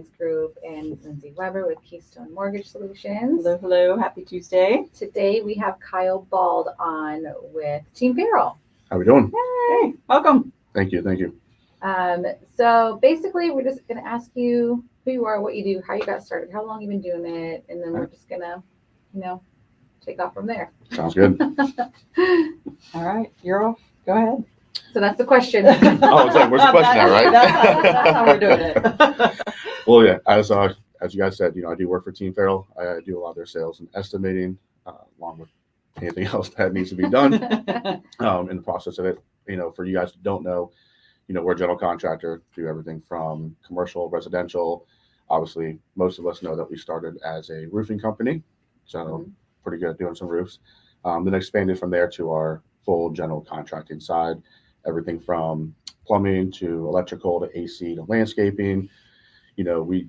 Alliance Group and Lindsay Weber with Keystone Mortgage Solutions. Hello, hello. Happy Tuesday. Today we have Kyle Bauld on with Team Farrell. How we doing? Hey, welcome. Thank you. So basically we're just going to ask you who you are, what you do, how you got started, how long you've been doing it, and then we're just going to, take off from there. Sounds good. All right, you're off. Go ahead. So that's the question. Oh, it's like, where's the question now, right? That's how we're doing it. Well, yeah, as you guys said, I do work for Team Farrell. I do a lot of their sales and estimating, along with anything else that needs to be done in the process of it. For you guys who don't know, we're a general contractor, do everything from commercial, residential. Obviously, most of us know that we started as a roofing company, so pretty good at doing some roofs. Then expanded from there to our full general contracting side, everything from plumbing to electrical to AC to landscaping. We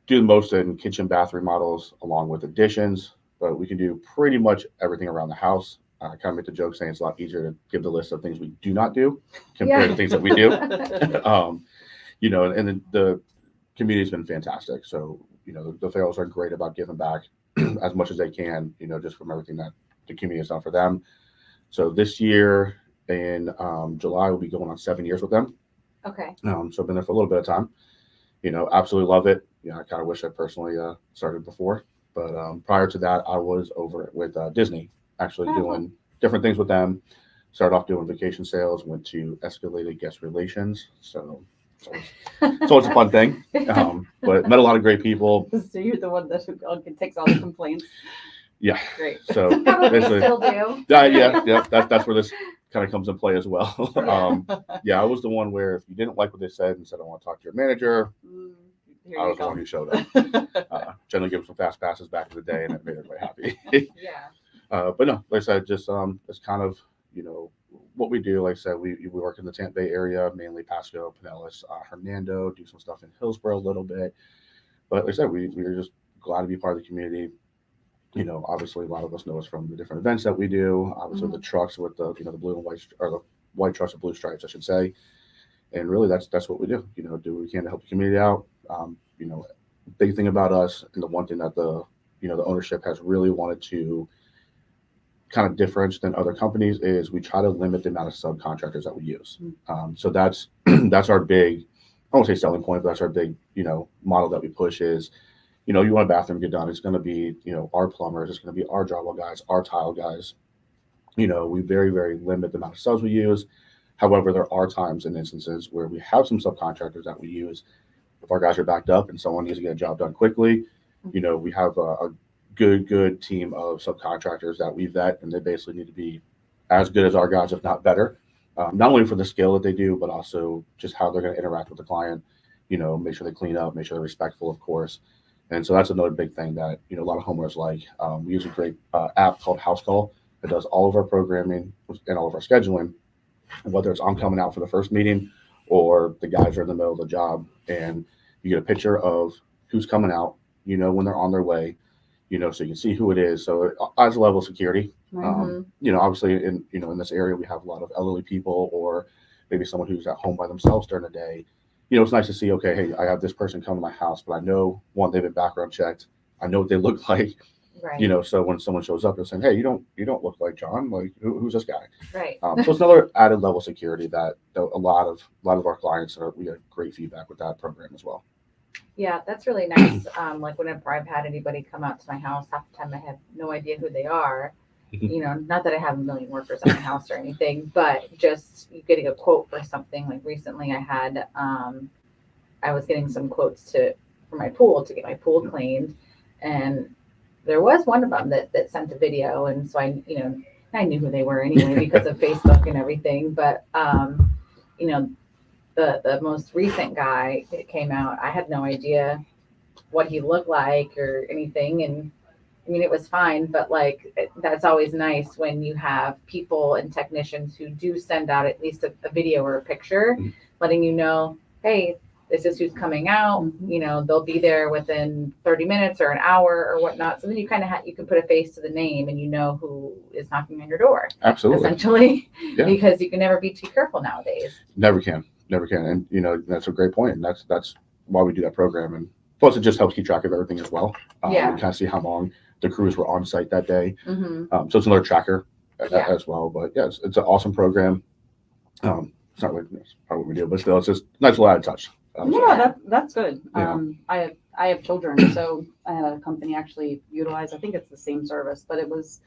do most in kitchen, bathroom remodels along with additions, but we can do pretty much everything around the house. I kind of make the joke saying it's a lot easier to give the list of things we do not do compared to things that we do. And the community's been fantastic. So, the Farrells are great about giving back as much as they can, just from everything that the community has done for them. So this year in July, we'll be going on 7 years with them. Okay. So I've been there for a little bit of time. Absolutely love it. I kind of wish I personally started before. But prior to that, I was over with Disney, actually doing different things with them. Started off doing vacation sales, went to escalated guest relations. So it's always a fun thing. But met a lot of great people. So you're the one that takes all the complaints. Yeah. Great. So Probably still do. yeah. That's where this kind of comes in play as well. I was the one where if you didn't like what they said and said, I want to talk to your manager, I was the one who showed up. Generally give them some fast passes back in the day, and it made everybody happy. But no, like I said, just it's kind of, what we do. Like I said, we work in the Tampa Bay area, mainly Pasco, Pinellas, Hernando, do some stuff in Hillsborough a little bit. But like I said, we're just glad to be part of the community. Obviously a lot of us know us from the different events that we do. Obviously the trucks with the the blue and white, or the white trucks with blue stripes, I should say. And really that's what we do. Do what we can to help the community out. Big thing about us, and the one thing that the ownership has really wanted to kind of differentiate than other companies is we try to limit the amount of subcontractors that we use. So that's our big, I won't say selling point, but that's our big model that we push is, you want a bathroom get done, it's going to be our plumbers, it's going to be our drywall guys, our tile guys. We very, very limit the amount of subs we use. However, there are times and instances where we have some subcontractors that we use. If our guys are backed up and someone needs to get a job done quickly, we have a good team of subcontractors that we vet, and they basically need to be as good as our guys, if not better. Not only for the skill that they do, but also just how they're going to interact with the client. Make sure they clean up, make sure they're respectful, of course. And so that's another big thing that a lot of homeowners like. We use a great app called House Call that does all of our programming and all of our scheduling, whether it's I'm coming out for the first meeting or the guys are in the middle of the job, and you get a picture of who's coming out, when they're on their way, so you can see who it is. So it adds a level of security. Obviously in this area, we have a lot of elderly people, or maybe someone who's at home by themselves during the day. It's nice to see, okay, hey, I have this person come to my house, but I know, one, they've been background checked. I know what they look like. Right. So when someone shows up, they're saying, hey, you don't look like John. Like, who's this guy? Right. So it's another added level of security that a lot of our clients we get great feedback with that program as well. Yeah, that's really nice. Like whenever I've had anybody come out to my house, half the time I have no idea who they are. Not that I have a million workers at my house or anything, but just getting a quote for something. Like recently I had, I was getting some quotes for my pool to get my pool cleaned, and there was one of them that sent a video. And so I knew who they were anyway because of Facebook and everything. But, the most recent guy that came out, I had no idea what he looked like or anything. And it was fine, but that's always nice when you have people and technicians who do send out at least a video or a picture, letting you know, hey, this is who's coming out. They'll be there within 30 minutes or an hour or whatnot. So then you kind of you can put a face to the name, and who is knocking on your door. Absolutely. Essentially, because you can never be too careful nowadays. Never can. And that's a great point. And that's why we do that program. And Plus, it just helps keep track of everything as well. Yeah. You kind of see how long the crews were on site that day. Mm-hmm. So it's another tracker Yeah. as well. But yeah, it's an awesome program. It's not like it's probably what we do, but still, it's just a nice little added touch. Yeah, that's good. Yeah. I have children, so I had a company actually utilize, I think it's the same service, but it was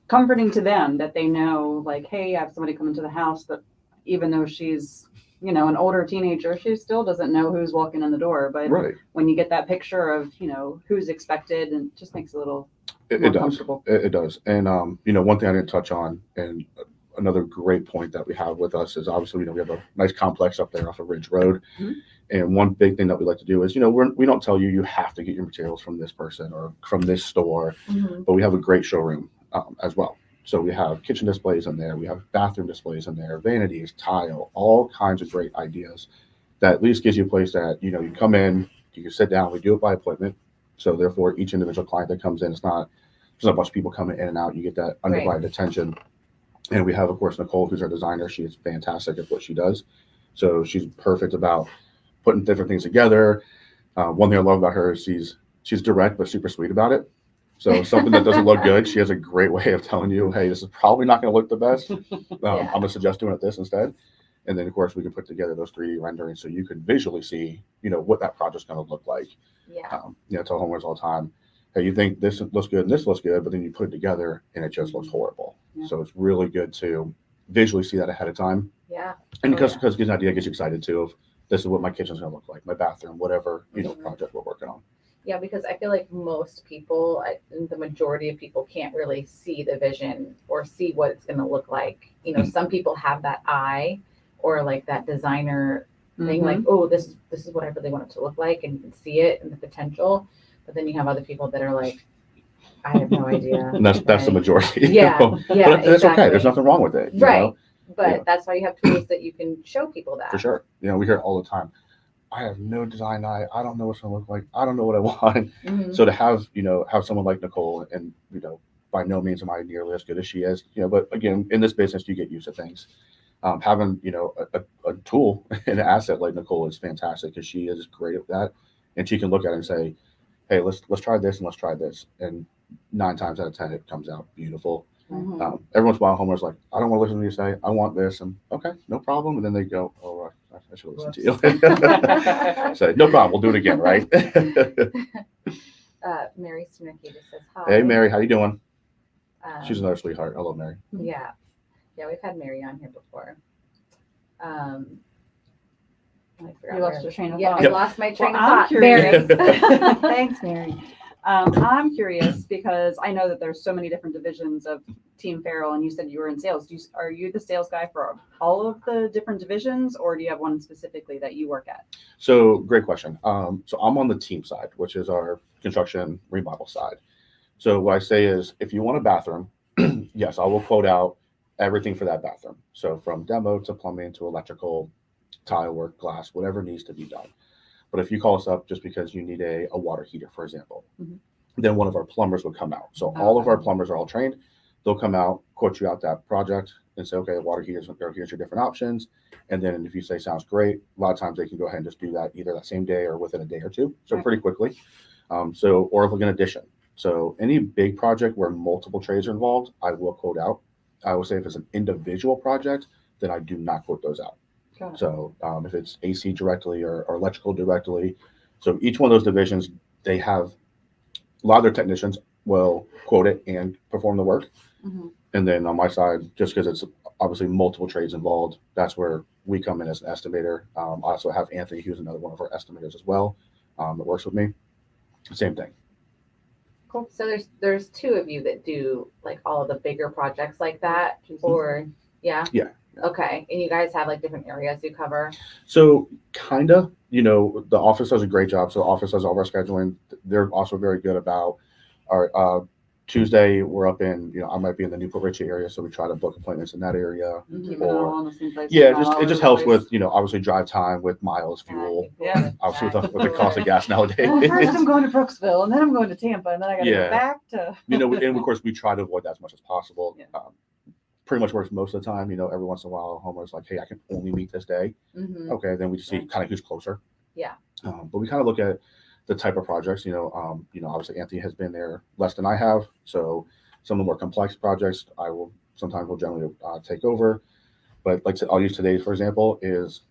comforting to them that they know, like, hey, I have somebody come into the house that even though she's, you know, an older teenager, she still doesn't know who's walking in the door. But Right. when you get that picture of, you know, who's expected, and it just makes it a little more It does. comfortable. It does. And, you know, one thing I didn't touch on, and another great point that we have with us is obviously, you know, we have a nice complex up there off of Ridge Road. Mhm. And one big thing that we like to do is, you know, we don't tell you have to get your materials from this person or from this store, Mm-hmm. but we have a great showroom as well. So we have kitchen displays in there, we have bathroom displays in there, vanities, tile, all kinds of great ideas that at least gives you a place that, you know, you come in, you can sit down, we do it by appointment. So therefore, each individual client that comes in, it's not a bunch of people coming in and out. You get that undivided attention. And we have, of course, Nicole, who's our designer. She is fantastic at what she does. So she's perfect about putting different things together. One thing I love about her is she's direct but super sweet about it. So something that doesn't look good, she has a great way of telling you, hey, this is probably not going to look the best. I'm going to suggest doing it this instead. And then, of course, we can put together those 3D renderings so you can visually see, you know, what that project's going to look like. Yeah. You know, I tell homeowners all the time, hey, you think this looks good and this looks good, but then you put it together and it just looks horrible. Yeah. So it's really good to visually see that ahead of time. Yeah. And because it gives you an idea, it gets you excited too of this is what my kitchen's going to look like, my bathroom, whatever, you know, project we're working on. Yeah, because I feel like most people, the majority of people can't really see the vision or see what it's going to look like. You know, some people have that eye or like that designer thing, like, oh, this is what I really want it to look like, and you can see it and the potential. But then you have other people that are like, I have no idea. And that's the majority. Yeah, But that's okay. There's nothing wrong with it. You Right. know? But that's why you have tools that you can show people that. For sure. You know, we hear it all the time. I have no design eye. I don't know what it's going to look like. I don't know what I want. Mm-hmm. So to have someone like Nicole, and, you know, by no means am I nearly as good as she is, you know, but again, in this business, you get used to things. Having, you know, a tool and an asset like Nicole is fantastic because she is great at that. And she can look at it and say, hey, let's try this and let's try this. And 9 times out of 10, it comes out beautiful. Mm-hmm. Every once in a while, homeowners like, I don't want to listen to you say, I want this. And okay, no problem. And then they go, oh, I should listen to you. So no problem. We'll do it again, right? Mary Sunicky just says hi. Hey, Mary, how you doing? She's another sweetheart. I love Mary. Yeah. Yeah, we've had Mary on here before. I forgot You lost where- your train of Yeah, thought. I lost my train Well, of I'm thought. curious. Mary. Thanks, Mary. I'm curious because I know that there's so many different divisions of Team Farrell, and you said you were in sales. Are you the sales guy for all of the different divisions, or do you have one specifically that you work at? So great question. So I'm on the team side, which is our construction remodel side. So what I say is, if you want a bathroom, yes, I will quote out everything for that bathroom. So from demo to plumbing to electrical, tile work, glass, whatever needs to be done. But if you call us up just because you need a water heater, for example, then one of our plumbers would come out. So all of our plumbers are all trained. They'll come out, quote you out that project and say, okay, water heaters, here's your different options. And then if you say sounds great, a lot of times they can go ahead and just do that either that same day or within a day or two. So pretty quickly. Or if like an addition. So any big project where multiple trades are involved, I will quote out. I will say if it's an individual project, then I do not quote those out. So if it's AC directly or electrical directly, so each one of those divisions, they have a lot of their technicians will quote it and perform the work. And then on my side, just because it's obviously multiple trades involved, that's where we come in as an estimator. I also have Anthony, who's another one of our estimators as well, that works with me. Same thing. Cool. So there's 2 of you that do like all of the bigger projects like that, or yeah. Okay, and you guys have like different areas you cover? So kind of, you know, the office does a great job. So the office does all of our scheduling. They're also very good about our Tuesday, we're up in, you know, I might be in the Newport Richie area. So we try to book appointments in that area. Keep it all in the same place. Yeah, it just helps with, you know, obviously drive time with miles, fuel. Yeah. Obviously with the cost of gas nowadays. Well, first I'm going to Brooksville, and then I'm going to Tampa, and then I got to Yeah. go back to. You know, and of course we try to avoid that as much as possible. Yeah. Pretty much works most of the time. You know, every once in a while, homeowners like, hey, I can only meet this day. Mm-hmm. Okay, then we just see kind of who's closer. Yeah. But we kind of look at the type of projects, obviously Anthony has been there less than I have. So some of the more complex projects will generally take over. But I'll use today's, for example, is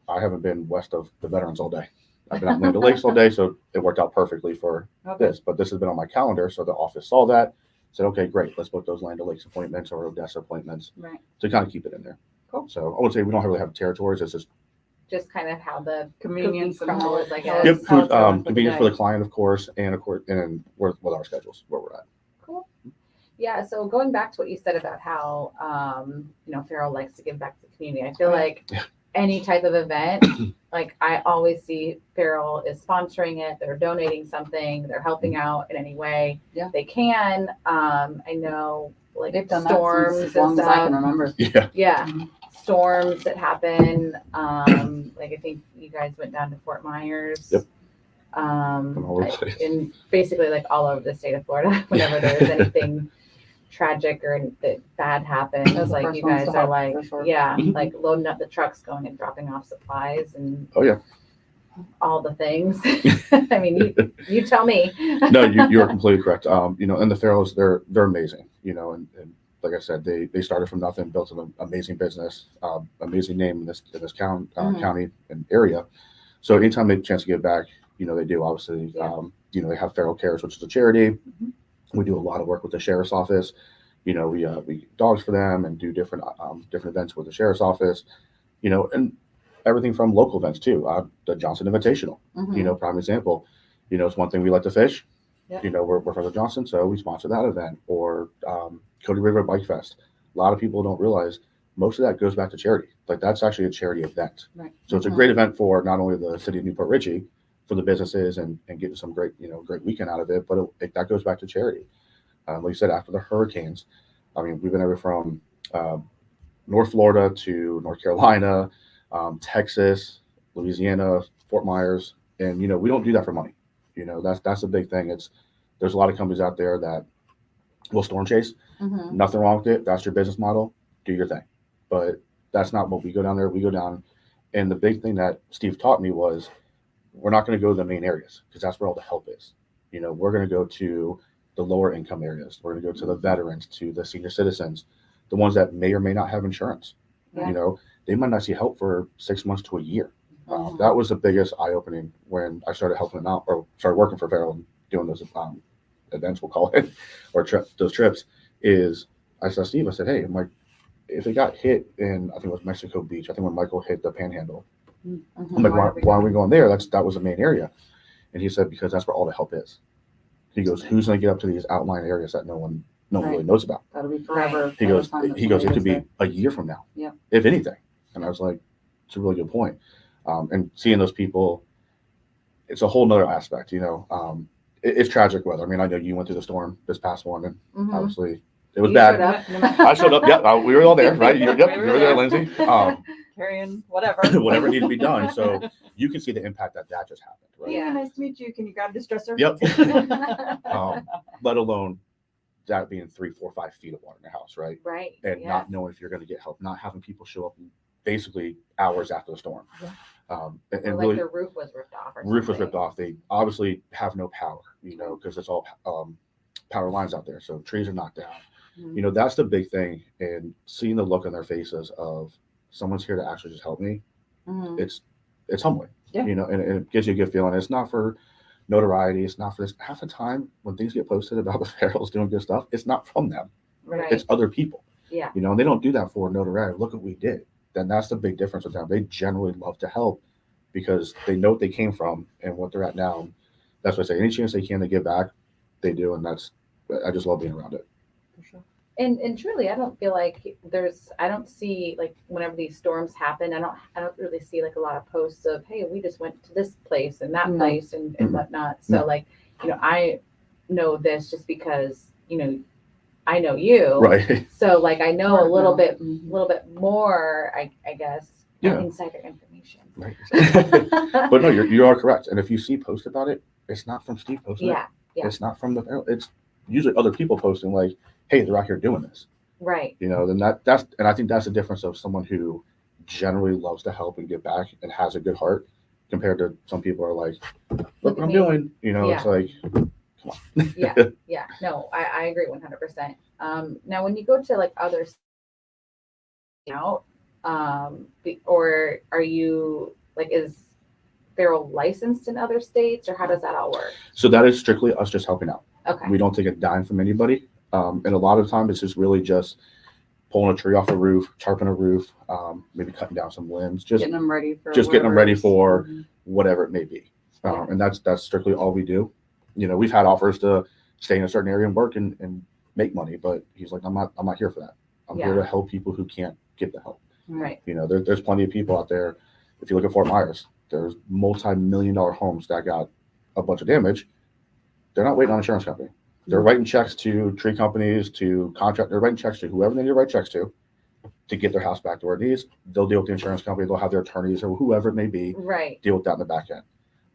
I haven't been west of the veterans all day. I've been at Land O'Lakes all day, so it worked out perfectly for this. But this has been on my calendar, so the office saw that, said, okay, great, let's book those Land O'Lakes appointments or Odessa appointments to kind of keep it in there. Cool. So I would say we don't really have territories. It's just kind of how the convenience and crumble is, I guess. Yep, convenience for the client, of course, and with our schedules where we're at. Cool. Yeah. So going back to what you said about how Farrell likes to give back to the community, I feel like any type of event, like I always see Farrell is sponsoring it. They're donating something. They're helping out in any way they can. I know like they've done storms that since as long as I can remember. Yeah. Storms that happen. Like I think you guys went down to Fort Myers. Yep. In basically like all over the state of Florida, whenever there's anything tragic or that bad happens, Those like you guys are like, like loading up the trucks, going and dropping off supplies and all the things. I mean, you tell me. No, you are completely correct. And the Farrells, they're amazing. And like I said, they started from nothing, built an amazing business, amazing name in this county and area. So anytime they have a chance to give back, they do. Obviously, they have Farrell Cares, which is a charity. Mm-hmm. We do a lot of work with the sheriff's office. We get dogs for them and do different events with the sheriff's office. And everything from local events too. The Johnson Invitational, prime example. It's one thing we like to fish. Yep. We're from the Johnson, so we sponsor that event. Or Cody River Bike Fest. A lot of people don't realize most of that goes back to charity. Like that's actually a charity event. Right. So it's a great event for not only the city of Newport Richey, for the businesses and getting some great weekend out of it, but that goes back to charity. Like you said, after the hurricanes, I mean, we've been everywhere from North Florida to North Carolina, Texas, Louisiana, Fort Myers, and we don't do that for money. That's a big thing. There's a lot of companies out there that will storm chase. Mm-hmm. Nothing wrong with it. That's your business model. Do your thing. But that's not what we go down there. We go down, and the big thing that Steve taught me was we're not going to go to the main areas because that's where all the help is. We're going to go to the lower income areas. We're going to go to the veterans, to the senior citizens, the ones that may or may not have insurance. Yeah. They might not see help for 6 months to a year. Mm-hmm. That was the biggest eye-opening when I started helping them out, or started working for Farrell and doing those events, we'll call it, or those trips. Is I said, Steve, I said, hey, I'm like, if it got hit in, I think it was Mexico Beach, I think when Michael hit the Panhandle, mm-hmm. I'm like, why are we going there? That was the main area. And he said, because that's where all the help is. He goes, who's going to get up to these outlying areas that no one really knows about? That'll be forever. He goes, it could be a year from now, if anything. And I was like, it's a really good point. And seeing those people, it's a whole nother aspect, it's tragic weather. I mean, I know you went through the storm this past one, and mm-hmm. obviously it was bad. I showed up. Yeah, we were all there, right? You were there, Lindsay. Carrying whatever needed to be done. So you can see the impact that just happened, right? Yeah, nice to meet you. Can you grab this dresser? Yep. Let alone that being 3, 4, 5 feet of water in your house, right? Right. And not knowing if you're going to get help, not having people show up basically hours after the storm. Yeah. And really, their roof was ripped off. Was ripped off. They obviously have no power, because it's all power lines out there. So trees are knocked down. Mm-hmm. That's the big thing. And seeing the look on their faces of someone's here to actually just help me, mm-hmm. it's humbling. Yeah. And it gives you a good feeling. It's not for notoriety. It's not for this. Half the time when things get posted about the Farrells doing good stuff, it's not from them. Right. It's other people. Yeah. And they don't do that for notoriety. Look what we did. Then that's the big difference with them. They generally love to help because they know what they came from and what they're at now. That's what I say. Any chance they can to give back, they do. And I just love being around it. For sure. And truly, I don't feel like I don't see, like, whenever these storms happen, I don't really see like a lot of posts of, hey, we just went to this place and that mm-hmm. place and whatnot. So like, I know this just because, I know you. Right. So like, I know a little bit more, I guess, insider information. Right. But no, you are correct. And if you see posts about it, it's not from Steve posting it. Yeah. It's not from it's usually other people posting like, hey, they're out here doing this. Right. Then that's and I think that's the difference of someone who generally loves to help and give back and has a good heart compared to some people are like, look Look what at I'm me. doing. You know, it's Yeah. like, come on. Yeah. No, I agree 100%. Now when you go to like other out, or are you like, is Farrell licensed in other states, or how does that all work? So that is strictly us just helping out. Okay. We don't take a dime from anybody. And a lot of times it's just really just pulling a tree off a roof, tarping a roof, maybe cutting down some limbs, just Getting them ready for getting them ready for Mhm. whatever it may be. Yeah. And that's strictly all we do. You know, we've had offers to stay in a certain area and work and make money, but he's like, I'm not here for that. I'm here Yeah. to help people who can't get the help. Right. You know, there's plenty of people out there. If you look at Fort Myers, there's multi-million-dollar homes that got a bunch of damage. They're not waiting on an insurance company. They're writing checks to tree companies, to contract. They're writing checks to whoever they need to write checks to get their house back to where it needs. They'll deal with the insurance company. They'll have their attorneys or whoever it may be Right. deal with that in the back end.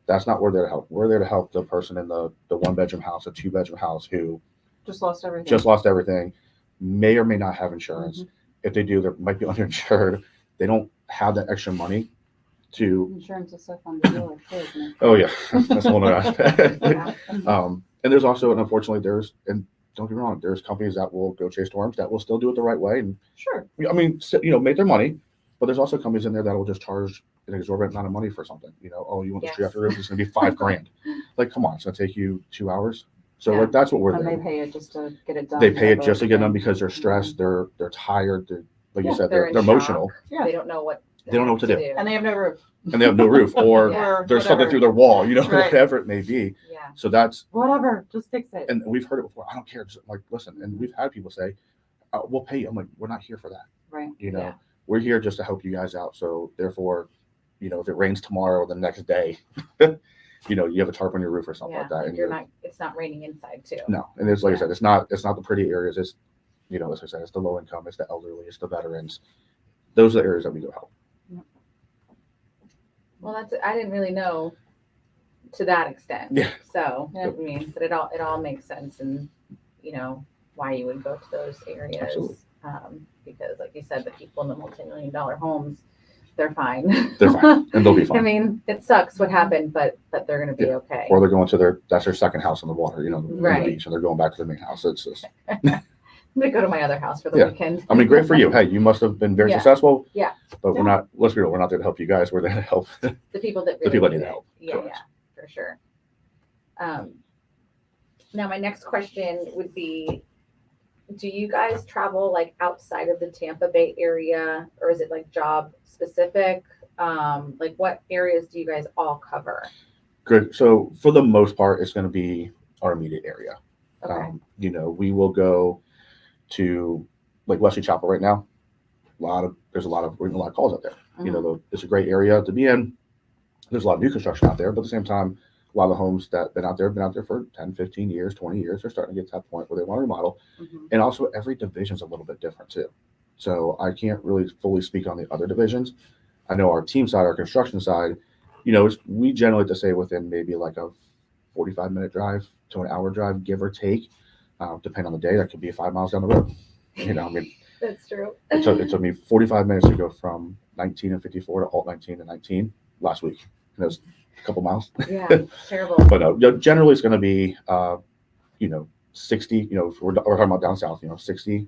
That's not where we're there to help. We're there to help the person in the one-bedroom house, a two-bedroom house who Just lost everything. just lost everything, may or may not have insurance. If they do, they might be underinsured. They don't have that extra money to. Insurance is so fun to deal with too, isn't it? Oh yeah, that's one other aspect. Yeah. And there's also, and unfortunately, and don't get me wrong, there's companies that will go chase storms that will still do it the right way, and Sure. I mean, you know, make their money. But there's also companies in there that will just charge an exorbitant amount of money for something. You know, oh, you want the tree Yes. off your roof? It's going to be $5,000. Like, come on, it's going to take you 2 hours. So Yeah. like that's what we're And there. they pay it just to get it done. They pay it type just to of get them thing. because they're stressed, they're tired, like you Yeah, said, they're they're in emotional, Yeah. They don't know what. They don't know what to do. And they have no roof. and they have no roof, or Yeah. there's something whatever. through their wall, you know, Right. whatever it may be. Yeah. So that's, Whatever, just fix it. and we've heard it before. I don't care. Just like, listen, and we've had people say, we'll pay you. I'm like, we're not here for that. Right. You know, Yeah. we're here just to help you guys out. So therefore, you know, if it rains tomorrow or the next day, you know, you have a tarp on your roof or something Yeah. like that. Like And you're not. It's not raining inside too. no, and it's like I Yeah. said, it's not the pretty areas. It's, you know, as I said, it's the low income, it's the elderly, it's the veterans. Those are the areas that we go help. Well, I didn't really know to that extent. Yeah. So Yeah. I mean, but it all makes sense, and you know why you would go to those areas. Absolutely. Because, like you said, the people in the multi-million-dollar homes, they're fine. They're fine, and they'll be fine. I mean, it sucks what happened, but they're going to be Yeah. okay. Or they're going to that's their second house on the water, you know, on Right. the beach, and they're going back to the main house. It's just, I'm going to go to my other house for the Yeah. weekend. I mean, great for you. Hey, you must have been very Yeah. successful. Yeah. But we're not, let's be real, we're not there to help you guys. We're there to help. The people that The people that need need it. help. Yeah, Correct. yeah, for sure. Now my next question would be, do you guys travel like outside of the Tampa Bay area, or is it like job specific? Like what areas do you guys all cover? Good. So for the most part, it's going to be our immediate area. Okay. You know, we will go to like Wesley Chapel right now. We're getting a lot of calls out there. You know, it's a great area to be in. There's a lot of new construction out there, but at the same time, a lot of the homes that have been out there for 10, 15 years, 20 years. They're starting to get to that point where they want to remodel. Mhm. And also every division's a little bit different too. So I can't really fully speak on the other divisions. I know our team side, our construction side, you know, we generally have to say within maybe like a 45-minute drive to an hour drive, give or take, depending on the day. That could be 5 miles down the road. You know, I mean, That's true. it took me 45 minutes to go from 19 and 54 to alt 19 and 19 last week. And it was a couple miles. Yeah, terrible. But no, generally it's going to be, you know, 60, you know, if we're talking about down south, you know, 60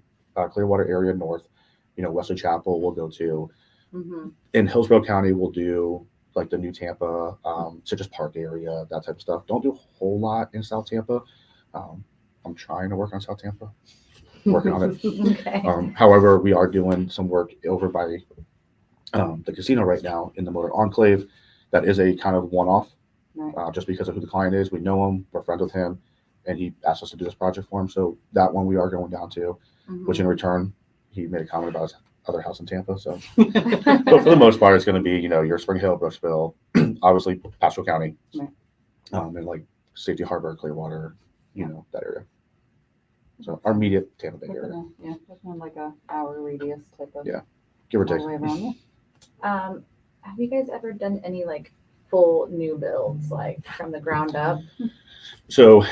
Clearwater area north, you know, Wesley Chapel we'll go to. Mm-hmm. In Hillsborough County, we'll do like the new Tampa, Citrus Park area, that type of stuff. Don't do a whole lot in South Tampa. I'm trying to work on South Tampa, working on it. Okay. However, we are doing some work over by the casino right now in the Motor Enclave. That is a kind of one-off, Right. just because of who the client is. We know him, we're friends with him, and he asked us to do this project for him. So that one we are going down to, Mhm. which in return, he made a comment about his other house in Tampa. So, but for the most part, it's going to be, you know, your Spring Hill, Brooksville, obviously Pasco County, Right. And like Safety Harbor, Clearwater, you know, that area. So our immediate Tampa Bay area, Within like a hour radius type of. Yeah. give or all take. the way around. Yeah. Have you guys ever done any like full new builds, like from the ground up? So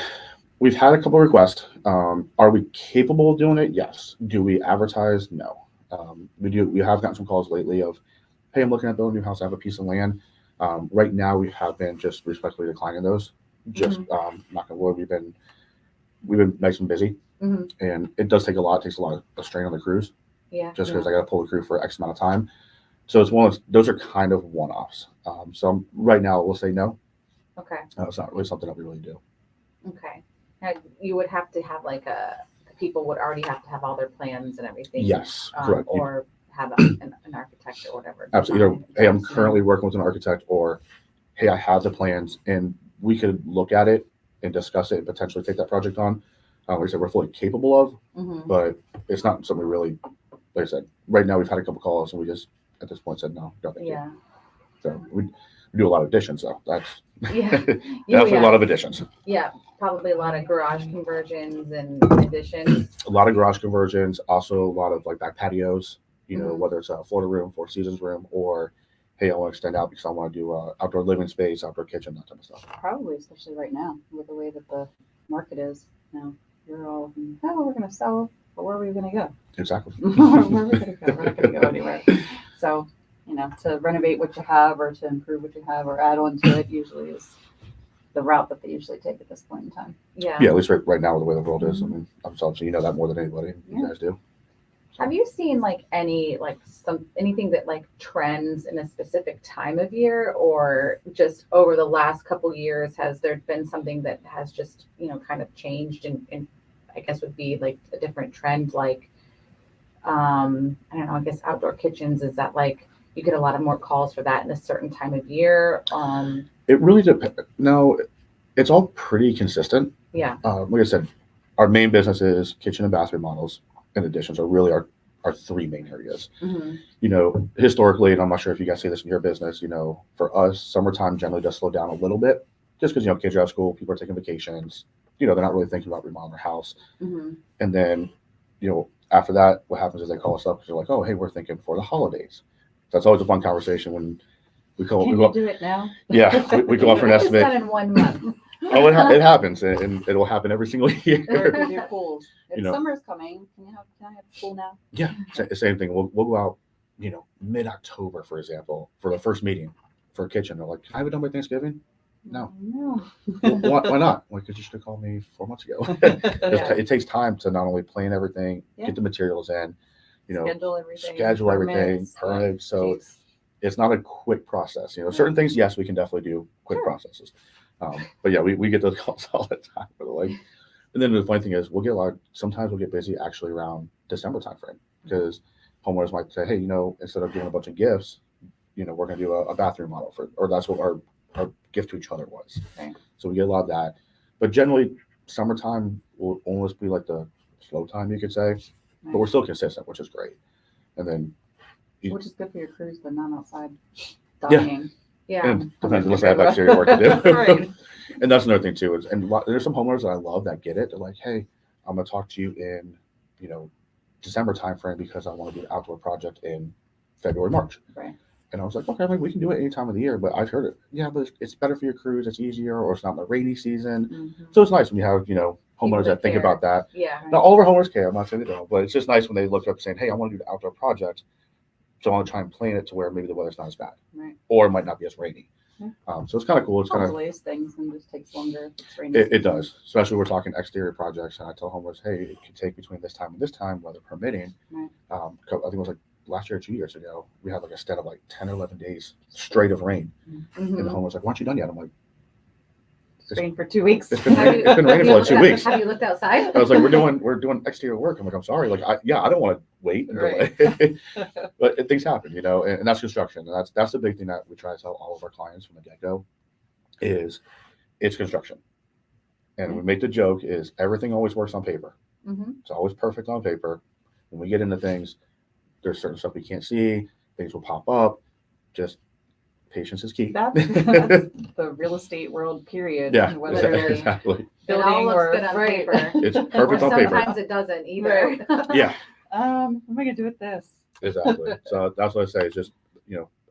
we've had a couple of requests. Are we capable of doing it? Yes. Do we advertise? No. We have gotten some calls lately of, hey, I'm looking at building a new house. I have a piece of land. Right now, we have been just respectfully declining those. Just knock on wood, we've been nice and busy, and it does take a lot. It takes a lot of strain on the crews. Yeah. Just because I got to pull the crew for X amount of time. So it's one of those are kind of one-offs. So right now we'll say no. Okay. It's not really something that we really do. Okay. Now, you would have to have like people would already have to have all their plans and everything. Yes, correct. Or have an architect or whatever. Absolutely. Either, hey, I'm currently working with an architect, or hey, I have the plans, and we could look at it and discuss it and potentially take that project on. Like I said, we're fully capable of, but it's not something we really, like I said, right now we've had a couple calls and we just at this point said no, thank you. So we do a lot of additions, so that's definitely a lot of additions. Yeah, probably a lot of garage conversions and additions. A lot of garage conversions, also a lot of like back patios, whether it's a Florida room, Four Seasons room, or hey, I want to extend out because I want to do outdoor living space, outdoor kitchen, that type of stuff. Probably, especially right now with the way that the market is now. You're all, we're going to sell, but where are we going to go? Exactly. Where are we going to go? We're not going to go anywhere. So, to renovate what you have or to improve what you have or add on to it usually is the route that they usually take at this point in time. Yeah. Yeah, at least right now with the way the world is. I mean, I'm obviously that more than anybody. You guys do. Have you seen like anything that like trends in a specific time of year, or just over the last couple years, has there been something that has just, kind of changed and I guess would be like a different trend? Like, I don't know, I guess outdoor kitchens, is that like you get a lot of more calls for that in a certain time of year? It really depends. No, it's all pretty consistent. Yeah. Like I said, our main business is kitchen and bathroom models and additions are really our three main areas. Historically, and I'm not sure if you guys see this in your business, for us, summertime generally does slow down a little bit just because, kids are out of school, people are taking vacations, they're not really thinking about remodeling their house. And then, after that, what happens is they call us up because they're like, oh, hey, we're thinking for the holidays. That's always a fun conversation when we go. Can you do it now? Yeah, we go up for an estimate. It's done in 1 month. Oh, it happens, and it'll happen every single year. Or do your pools. If summer's coming, can I have a pool now? Yeah, same thing. We'll go out, mid-October, for example, for the first meeting for a kitchen. They're like, can I have it done by Thanksgiving? No. Well, why not? Well, because you should have called me 4 months ago. It takes time to not only plan everything, get the materials in, schedule everything, permits. So it's not a quick process. Certain things, yes, we can definitely do quick processes. But yeah, we get those calls all the time. And then the funny thing is, sometimes we'll get busy actually around December timeframe because homeowners might say, hey, instead of doing a bunch of gifts, we're going to do a bathroom model or that's what our gift to each other was. Okay. So we get a lot of that. But generally, summertime will almost be like the slow time, you could say. But we're still consistent, which is great. And then, which is good for your crews, but not outside dying. Yeah. And depends unless I have exterior work to do. Right. And that's another thing too. There's some homeowners that I love that get it. They're like, hey, I'm gonna talk to you in, December timeframe because I want to do an outdoor project in February, March. Right. And I was like, okay, we can do it any time of the year. But I've heard it. Yeah, but it's better for your crews. It's easier, or it's not in the rainy season. So it's nice when you have, homeowners that think about that. Yeah. Not all of our homeowners care. I'm not saying they don't, but it's just nice when they look up saying, hey, I want to do the outdoor project. So I want to try and plan it to where maybe the weather's not as bad, or it might not be as rainy. So it's kind of cool. It's kind of delays things and just takes longer if it's rainy. It does, especially we're talking exterior projects. And I tell homeowners, hey, it can take between this time and this time, weather permitting. I think it was like last year or 2 years ago, we had like a stint of like 10 or 11 days straight of rain. And the homeowner's like, why aren't you done yet? I'm like, it's rained for 2 weeks. It's been raining for like 2 weeks. Have you looked outside? I was like, we're doing exterior work. I'm like, I'm sorry. Like, I don't want to wait. But things happen, and that's construction. And that's the big thing that we try to tell all of our clients from the get-go is it's construction. And we make the joke is everything always works on paper. It's always perfect on paper. When we get into things, there's certain stuff we can't see. Things will pop up. Just patience is key. That's the real estate world, period. Yeah, whether exactly. It all building looks or good on paper. It's perfect on paper. Sometimes it doesn't either. Yeah. What am I gonna do with this? Exactly. So that's what I say is just,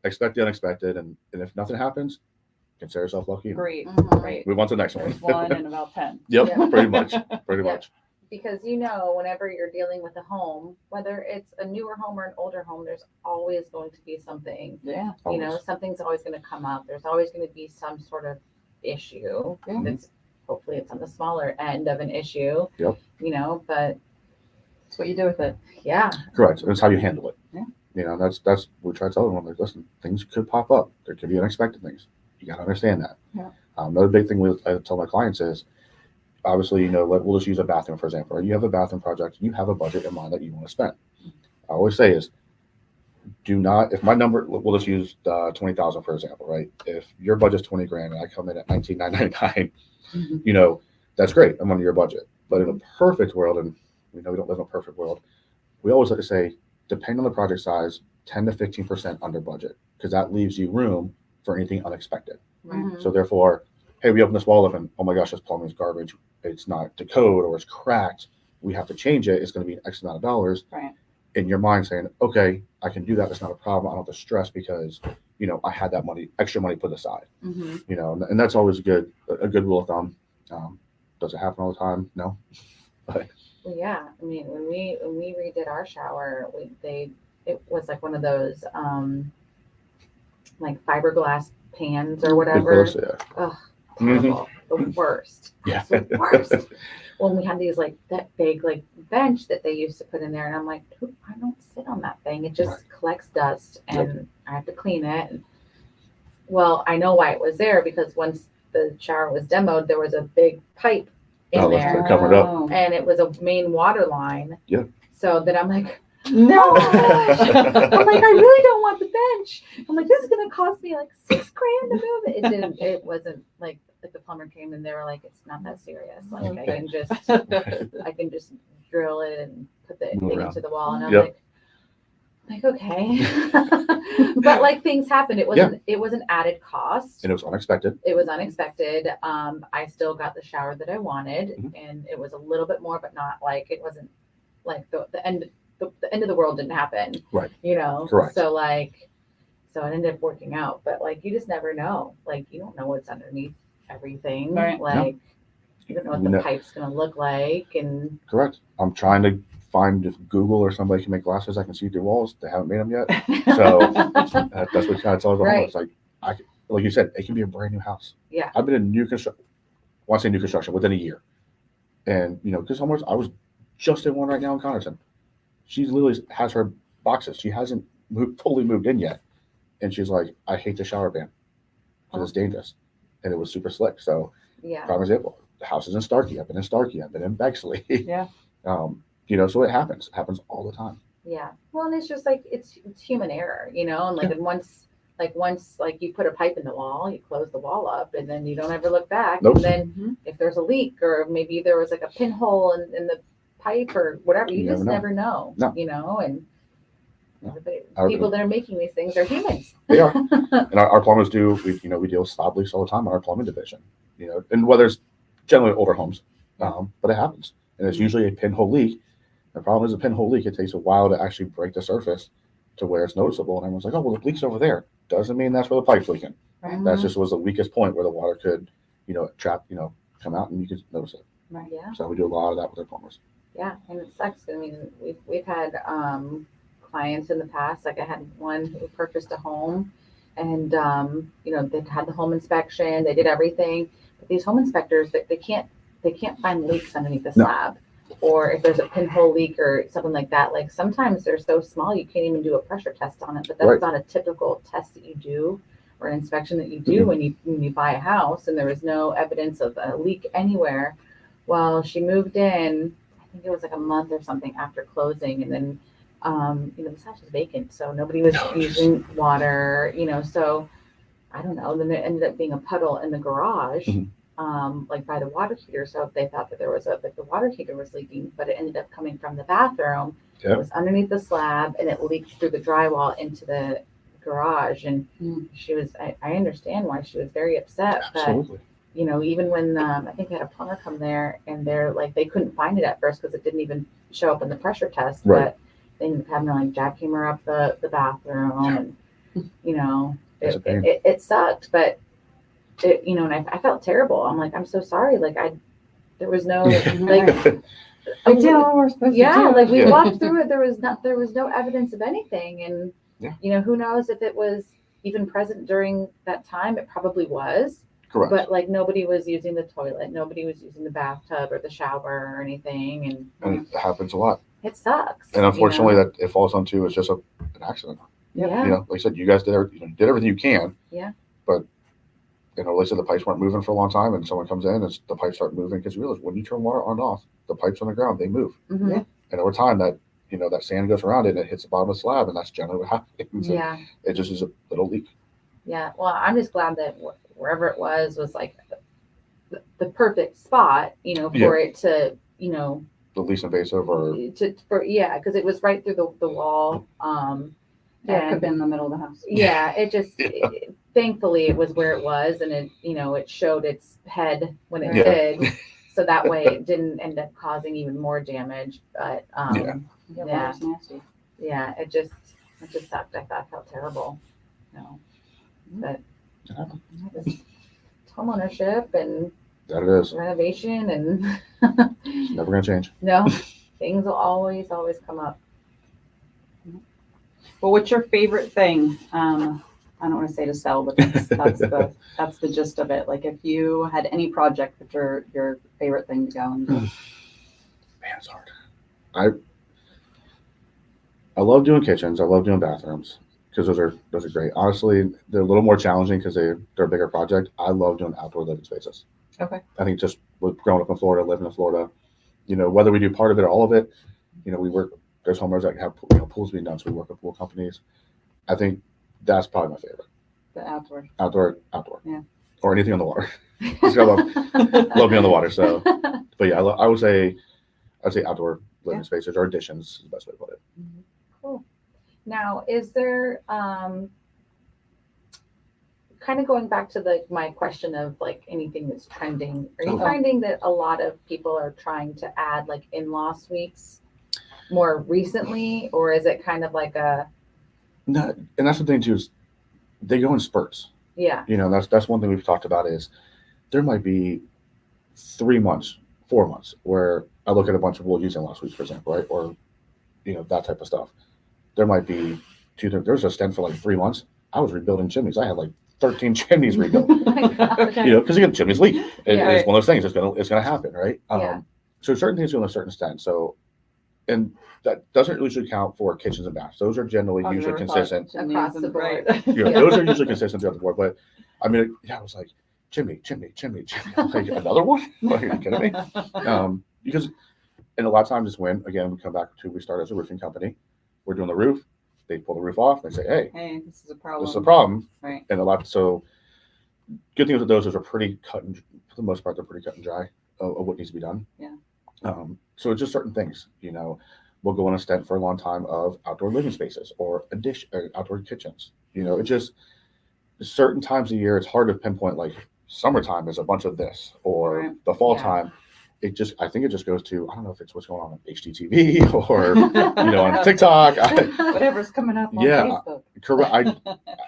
expect the unexpected. And if nothing happens, consider yourself lucky. Great. Mhm. Great. Move on to the next one. There's one in about 10. Yep, pretty much. Pretty much. because whenever you're dealing with a home, whether it's a newer home or an older home, there's always going to be something. Yeah. Something's always going to come up. There's always going to be some sort of issue. Yeah. It's hopefully it's on the smaller end of an issue. Yep. But That's what you do with it. yeah. Correct. It's how you handle it. Yeah. That's we try to tell them. I'm like, listen, things could pop up. There could be unexpected things. You got to understand that. Yeah. Another big thing I tell my clients is, obviously, we'll just use a bathroom, for example. Or you have a bathroom project, you have a budget in mind that you want to spend. I always say is, do not, if my number, we'll just use 20,000, for example, right? If your budget's 20 grand and I come in at 19,999, that's great. I'm under your budget. But in a perfect world, and we know we don't live in a perfect world, we always like to say, depending on the project size, 10 to 15% under budget, because that leaves you room for anything unexpected. Mhm. So therefore, hey, we open this wall up and, oh my gosh, this plumbing is garbage. It's not to code or it's cracked. We have to change it. It's going to be X amount of dollars. Right. In your mind saying, okay, I can do that. That's not a problem. I don't have to stress because, I had that extra money put aside, Mhm. and that's always a good rule of thumb. Does it happen all the time? No. But Well, yeah. I mean, when we redid our shower, it was like one of those like fiberglass pans or whatever. close, yeah. Ugh, terrible. The worst. Yeah. The worst. When we had these like that big like bench that they used to put in there, and I'm like, dude, I don't sit on that thing. It just Right. collects dust, and I have to clean it. Well, I know why it was there, because once the shower was demoed, there was a big pipe in there, Covered up. Oh. and it was a main water line. Yeah. So then I'm like, No. oh my gosh. I'm like, I really don't want the bench. I'm like, this is gonna cost me like $6,000 to move it. It wasn't like the plumber came and they were like, it's not that serious. Like I can just drill it and put the Move thing around. into the wall, and I'm Yep. like okay. But like things happen. It was an added cost. And it was unexpected. It was unexpected. I still got the shower that I wanted, Mhm. and it was a little bit more, but not like it wasn't like the end. The end of the world didn't happen. Right. So Correct. so it ended up working out. But like you just never know. Like you don't know what's underneath everything. Right. Like you don't know what the pipe's gonna look like, and Correct. I'm trying to find if Google or somebody can make glasses I can see through walls. They haven't made them yet. So that's what kind of tells the Right. homeowners. Like like you said, it can be a brand new house. Yeah. I've been in new construction. I want to say new construction within a year, and because homeowners, I was just in one right now in Connerton. She literally has her boxes. She hasn't fully moved in yet, and she's like, "I hate the shower ban because it's dangerous," and it was super slick. So, yeah. prime example, the house is in Starkey. I've been in Starkey. I've been in Bexley. Yeah. So it happens. It happens all the time. Yeah. Well, and it's just like it's human error, and like and once you put a pipe in the wall, you close the wall up, and then you don't ever look back. Nope. And then if there's a leak, or maybe there was like a pinhole in the pipe or whatever, you just never know. No. And No. people that are making these things are humans. They are. And our plumbers do. We deal with stop leaks all the time on our plumbing division. And whether it's generally older homes, but it happens, and it's usually a pinhole leak. The problem is a pinhole leak. It takes a while to actually break the surface to where it's noticeable, and everyone's like, "Oh, well, the leak's over there." Doesn't mean that's where the pipe's leaking. Right. That just was the weakest point where the water could, trap, come out, and you could notice it. Right. Yeah. So we do a lot of that with our plumbers. Yeah, and it sucks. I mean, we've had clients in the past. Like I had one who purchased a home, and they'd had the home inspection. They did everything, but these home inspectors, they can't find leaks underneath the slab, or if there's a pinhole leak or something like that. Like sometimes they're so small you can't even do a pressure test on it. But that's Right. not a typical test that you do or an inspection that you do when you buy a house, and there was no evidence of a leak anywhere. Well, she moved in. I think it was like a month or something after closing, and then this house was vacant, so nobody was using water, so I don't know. Then there ended up being a puddle in the garage, like by the water heater. So they thought that there was the water heater was leaking, but it ended up coming from the bathroom. Yep. It was underneath the slab, and it leaked through the drywall into the garage. And she was, I understand why she was very upset, Absolutely. but even when I think they had a plumber come there, and they're like, they couldn't find it at first because it didn't even show up in the pressure test. Right. But they ended up having to like jackhammer up the bathroom, and it sucked, but and I felt terrible. I'm like, I'm so sorry. Like there was no like We did all we're supposed Yeah, to do. like we Yeah. walked through it. There was no evidence of anything. And, Yeah. you know, who knows if it was even present during that time. It probably was. Correct. But like nobody was using the toilet. Nobody was using the bathtub or the shower or anything. And it happens a lot. It sucks. And unfortunately, you know? that it falls onto is just an accident. Yeah. You know, like I said, you guys did everything you can. Yeah. But, you know, like I said, the pipes weren't moving for a long time, and someone comes in and the pipes start moving because you realize when you turn water on and off, the pipes on the ground, they move. Mhm. Yeah. And over time, that, you know, that sand goes around it and it hits the bottom of the slab, and that's generally what happens. And Yeah. it just is a little leak. Yeah. Well, I'm just glad that wherever it was like the perfect spot, you know, for it to, you know, The least invasive or because it was right through the wall. Yeah, it could have And been in the middle of the house. yeah, it just Yeah. thankfully it was where it was, and it, you know, it showed its head when it Yeah. did, so that way it didn't end up causing even more damage. But Yeah. Yeah, Yeah. water's nasty. yeah, it just sucked. I felt terrible. No, but It happens. it's homeownership and That it is. renovation, and It's never going to change. no, things will always come up. Well, what's your favorite thing? I don't want to say to sell, but that's the gist of it. Like if you had any project that's your favorite thing to go and do. Man, it's hard. I love doing kitchens. I love doing bathrooms because those are great. Honestly, they're a little more challenging because they're a bigger project. I love doing outdoor living spaces. Okay. I think just with growing up in Florida, living in Florida, you know, whether we do part of it or all of it, you know, we work. There's homeowners that have, you know, pools being done, so we work with pool companies. I think that's probably my favorite. The outdoor. Outdoor. Yeah. Or anything on the water. Just I love being on the water. So, but yeah, I would say outdoor living spaces or additions is the best way to put it. Cool. Now, is there kind of going back to my question of like anything that's trending? Are you Okay. finding that a lot of people are trying to add like in-law suites more recently, or is it kind of like a No, and that's the thing too, is they go in spurts. yeah? You know, that's one thing we've talked about is there might be 3 months, 4 months where I look at a bunch of we'll use in-law suites, for example, right? Or, you know, that type of stuff. There might be there's a stint for like 3 months. I was rebuilding chimneys. I had like 13 chimneys rebuilt. Oh my gosh. You know, because again, chimneys leak. Yeah. It's one of those things. It's gonna happen, right? Yeah. So certain things go to a certain extent. So, and that doesn't usually count for kitchens and baths. Those are generally I've usually never thought consistent. chimneys Across and- the board. right. You know, those are usually consistent throughout the board. But I mean, yeah, I was like, chimney. I'm like, another one? Like, are you kidding me? Because, and a lot of times it's when, again, we come back to, we start as a roofing company. We're doing the roof. They pull the roof off. They say, hey, Hey, this is a problem. this is a problem. Right. And so good things with those are pretty cut and, for the most part, they're pretty cut and dry of what needs to be done. Yeah. So it's just certain things, you know, we'll go on a stint for a long time of outdoor living spaces or outdoor kitchens. You know, it just certain times of year, it's hard to pinpoint like summertime is a bunch of this or Right. the fall Yeah. time. I think it just goes to, I don't know if it's what's going on HGTV or, you know, on TikTok. Whatever's coming up on Yeah. Facebook. Correct.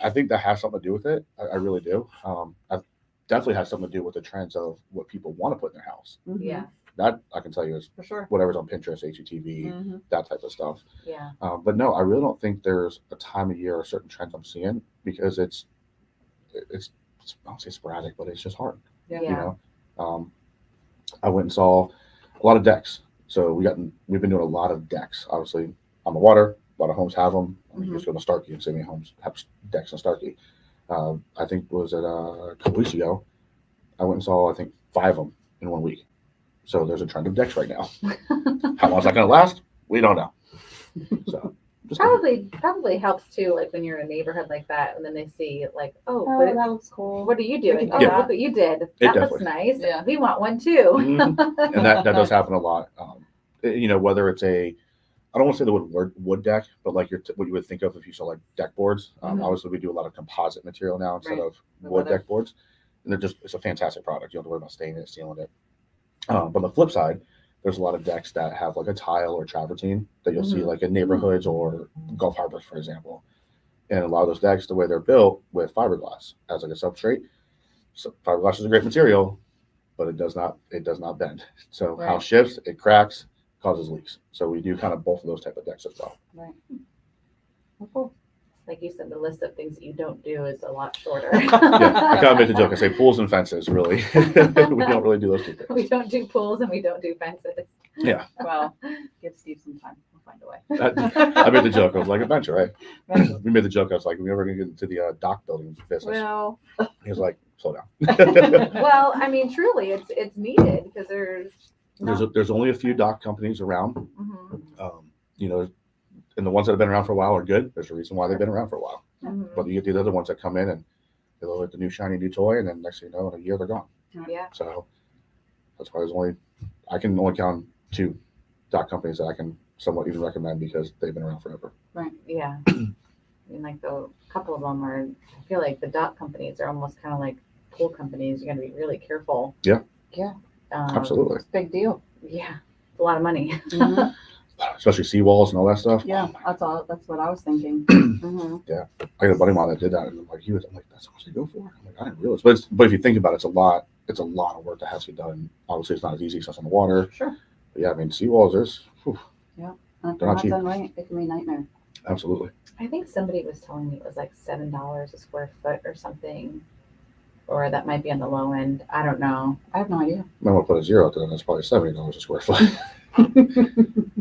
I think that has something to do with it. I really do. I definitely has something to do with the trends of what people want to put in their house. Mhm. Yeah, That I can tell you is For sure. whatever's on Pinterest, HGTV, Mhm. that type of stuff. yeah, But no, I really don't think there's a time of year or certain trends I'm seeing because it's I don't say sporadic, but it's just hard. Yeah. You know, I went and saw a lot of decks. So we've been doing a lot of decks. Obviously, on the water, a lot of homes have them. I mean, you just go to Starkey and see many homes have decks in Starkey. I think was it a couple weeks ago. I went and saw 5 of them in 1 week. So there's a trend of decks right now. How long is that going to last? We don't know. So just probably helps too. Like when you're in a neighborhood like that, and then they see like, oh, Oh, but that looks cool. what are you doing? Oh, Yeah. look what you did. That looks definitely- nice. Yeah. We want one too. Mhm. And that does happen a lot. You know, whether it's I don't want to say the word wood deck, but like what you would think of if you saw like deck boards. Mhm. Obviously, we do a lot of composite material now instead Right. of The wood weather. deck boards, and it's a fantastic product. You don't have to worry about staining it, sealing it. But on the flip side, there's a lot of decks that have like a tile or travertine that you'll see Mhm. like in neighborhoods or Gulf Harbors, for example. And a lot of those decks, the way they're built with fiberglass as like a substrate. So fiberglass is a great material, but it does not bend. So Right. house shifts, it cracks, causes leaks. So we do kind of both of those type of decks as well. Right. Well, cool. Like you said, the list of things that you don't do is a lot shorter. Yeah, I kind of make the joke. I say pools and fences, really. We don't really do those two things. We don't do pools and we don't do fences. Yeah. Well, give Steve some time. We'll find a way. I made the joke. I was like, adventure, right? Eventually. We made the joke. I was like, we're never going to get into the dock building business. Well, He was like, slow down. well, I mean, truly, it's needed because There's only a few dock companies around. Mhm. You know, and the ones that have been around for a while are good. There's a reason why they've been around for a while. Mhm. But you get the other ones that come in and they look like the new shiny new toy, and then next thing you know, in a year they're gone. Yeah. So that's why I can only count 2 dock companies that I can somewhat even recommend because they've been around forever. Yeah. I mean, like a couple of them are, I feel like the dock companies are almost kind of like pool companies. You got to be really careful. Yeah. Yeah. Absolutely. It's a big deal. Yeah. It's a lot of money. Mhm. Especially seawalls and all that stuff. Yeah, that's what I was thinking. Mhm. I got a buddy of mine that did that, and I'm like, that's how much they go for. I'm like, I didn't realize. But if you think about it, it's a lot of work that has to be done. Obviously, it's not as easy as on the water. Sure. But yeah, I mean, seawalls, And if They're they're not not cheap. done right, it can be a nightmare. Absolutely. I think somebody was telling me it was like $7 a square foot or something, or that might be on the low end. I don't know. I have no idea. Might want to put a zero out there, and that's probably $70 a square foot.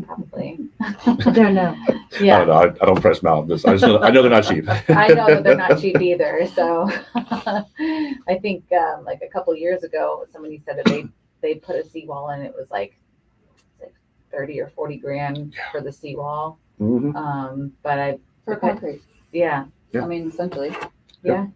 Probably. I don't know. I Yeah. don't know. I don't press mouth. I know they're not cheap. I know that they're not cheap either. So I think like a couple years ago, somebody said that they put a seawall in. It was like 30 or 40 grand for the seawall. Mm-hmm. But For concrete. yeah. Yeah. I mean, essentially. Yeah.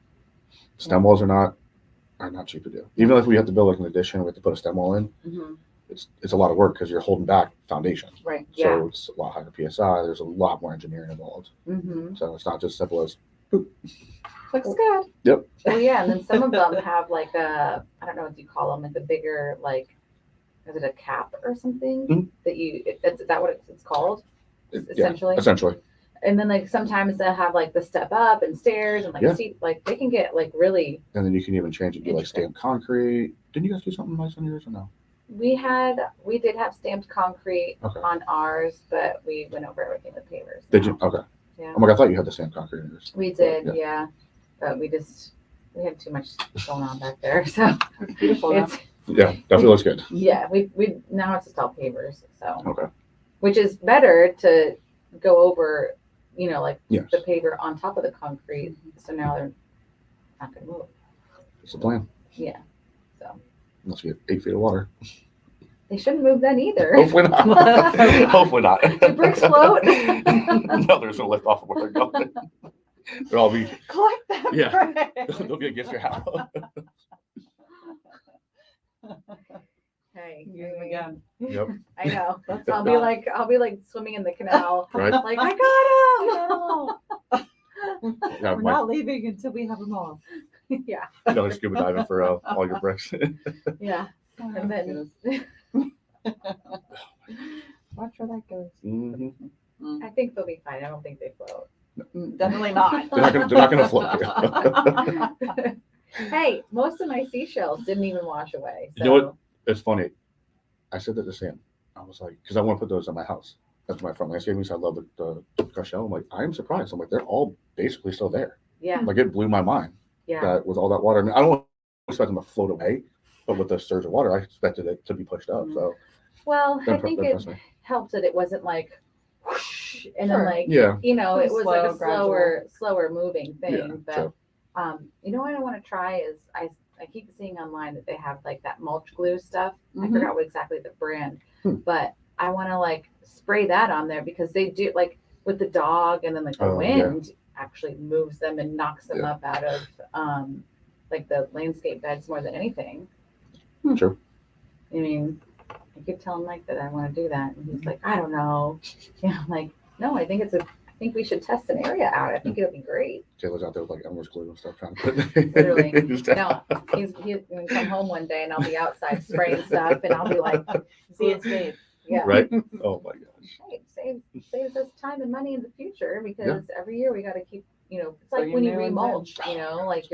Stem walls are not cheap to do. Even if we have to build like an addition, we have to put a stem wall in. Mhm. It's a lot of work because you're holding back foundation. Right. Yeah. So it's a lot higher PSI. There's a lot more engineering involved. Mm-hmm. So it's not just simple as Looks good. Yep. Well, yeah, and then some of them have like I don't know what you call them, like a bigger, like, is it a cap or something Mhm. is that what it's called? Essentially. Yeah, essentially. And then like sometimes they'll have like the step up and stairs and like Yeah. seat, like they can get like really. And then you can even change it to like Interesting. stamped concrete. Didn't you guys do something nice on yours or no? We did have stamped concrete Okay. on ours, but we went over everything with pavers. Did you? now. Okay. Yeah. Oh my God, I thought you had the stamped concrete on yours. We did, Yeah. yeah. But we had too much going on back there, so It's beautiful. Now. it's Yeah, definitely looks good. yeah. We now it's just all pavers, so Okay. which is better to go over, like Yes. the paver on top of the concrete. So now they're not gonna move. It's the plan. Yeah. So Unless we get 8 feet of water. they shouldn't move then either. Hopefully not. Hopefully not. Do bricks float? No, there's no lift off of where they're going. They'll all be, Collect that. Yeah. brick. they'll be against your house. Hey, Use them again. Yep. I know. That's I'll not be like swimming in the canal. Right. Like I got him. Yeah, We're my, not leaving until we have them all. Yeah. another scuba diving for all your bricks. Yeah. And then Watch where that goes. Mhm. I think they'll be fine. I don't think they float. Definitely not. They're not gonna float. Hey, most of my seashells didn't even wash away. So You know what? It's funny. I said that to Sam. I was like, because I want to put those on my house. That's my front landscaping. So I love the crushed shell. I'm like, I am surprised. I'm like, they're all basically still there. Yeah. Like it blew my mind Yeah. that with all that water. I mean, I don't expect them to float away, but with the surge of water, I expected it to be pushed up. So Well, I that think it impressed me. helped that it wasn't like whoosh, and Sure. then like Yeah. it was like a Slow, slower moving thing. Yeah, but sure. what I want to try is I keep seeing online that they have like that mulch glue stuff. I Mhm. forgot what exactly the brand, Hmm. but I want to like spray that on there because they do like with the dog and then like the Oh, yeah. wind actually moves them and knocks them Yeah. up out of like the landscape beds more than anything. Sure. I mean, I keep telling Mike that I want to do that, and he's like, I don't know. Yeah, I'm like, no, I think we should test an area out. I think it'll be great. Taylor's out there with like Elmer's glue and stuff trying to put Literally. his No, he's gonna come home one day and I'll be outside spraying stuff, and I'll be like, See, it's made. yeah, Right? Oh my gosh. right, saves us time and money in the future because every year we got to keep, it's So like you when you knew and remulch, like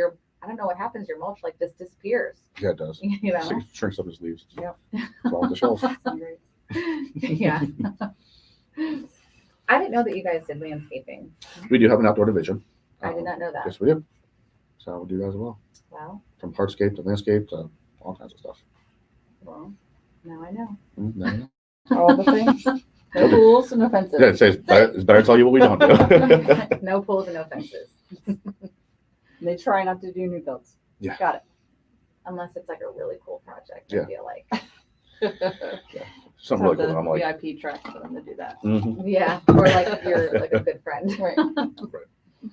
I don't know what happens, your mulch like just disappears, Yeah, it does. you know. Shrinks up his leaves. Yep. What's wrong with the shells? Great. Yeah. I didn't know that you guys did landscaping. We do have an outdoor division. I did not know that. Yes, we do. So we do that as well. Wow. From hardscape to landscape to all kinds of stuff. Well, now I know. Now you know. All the things. No pools and no fences. Yeah, it's better to tell you what we don't do. No pools and no fences. They try not to do new builds. Yeah. Got Unless it's like a really cool project, Yeah. I feel like. it. Something really Have cool. I'm the like, VIP track for them to do that. mhm. Yeah. Or like you're like a good friend. Right.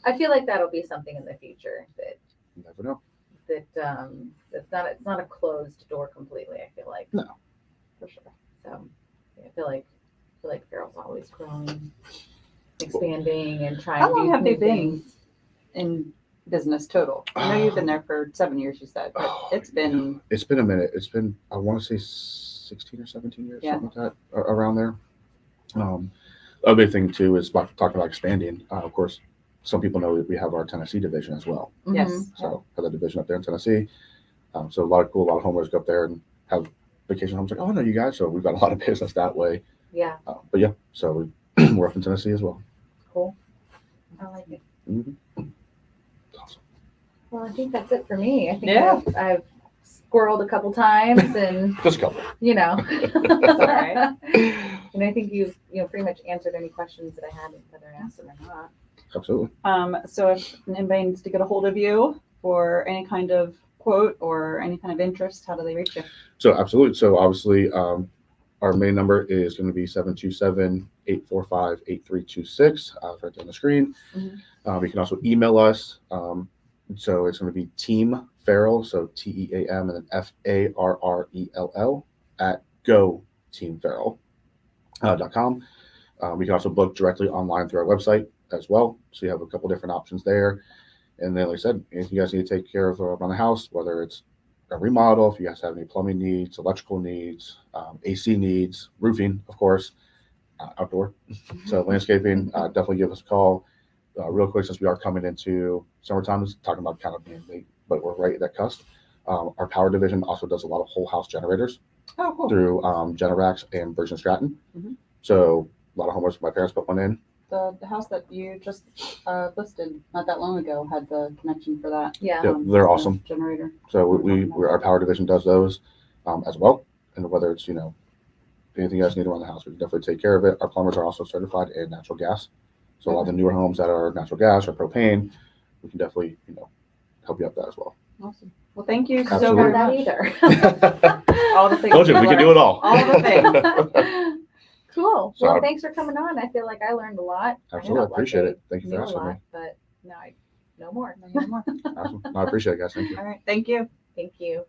I feel like that'll be something in the future that You never know. it's not a closed door completely, I feel like. No. For sure. So yeah, I feel like Farrell's always growing, expanding and trying How to long do have they new been things. in business total? I know you've been there for 7 years, you said, but it's been It's been a minute. It's been, I want to say 16 or 17 years, Yeah. something like that, around there. A big thing too is talking about expanding. Of course, some people know that we have our Tennessee division as well. Yes. Mhm. So have a division up there in Tennessee. So a lot of homeowners go up there and have vacation homes. Like, oh, no, you guys. So we've got a lot of business that way. Yeah, But yeah, so we're up in Tennessee as well. cool. I like it. Mhm. Awesome. Well, I think that's it for me. I think Yeah. I've squirreled a couple times and Just a couple. you know. That's all right. And I think you've pretty much answered any questions that I had, whether I asked them or not. Absolutely. So if anybody needs to get a hold of you for any kind of quote or any kind of interest, how do they reach you? So absolutely. So obviously, our main number is going to be 727-845-8326. It's right there on the screen. Mhm. You can also email us. So it's going to be Team Farrell, so TEAM and then FARRELL at goteamfarrell.com. We can also book directly online through our website as well. So you have a couple different options there. And then, like I said, anything you guys need to take care of around the house, whether it's a remodel, if you guys have any plumbing needs, electrical needs, AC needs, roofing, of course, outdoor. So landscaping, definitely give us a call. Real quick, since we are coming into summertime, is talking about kind of being late, but we're right at that cusp. Our power division also does a lot of whole house generators Oh, cool. through Generac and Virgin Stratton. Mhm. So a lot of homeowners, my parents put one in. The house that you just listed not that long ago had the connection for that. Yeah. Yeah, they're the awesome. Generator. So our power division does those as well. And whether it's, anything you guys need around the house, we can definitely take care of it. Our plumbers are also certified in natural gas. So a lot of the newer homes that are natural gas or propane, we can definitely, help you out with that as well. Awesome. Well, thank you so Absolutely. very That much. either. All the things. Told you, we can do it all. All the things. Cool. So Well, I- thanks for coming on. I feel like I learned a lot. Absolutely. I appreciate it. Thank you Knew for a asking me. lot, but now I know more. No more. Awesome. No, I appreciate it, guys. Thank you. All right. Thank you. Thank you.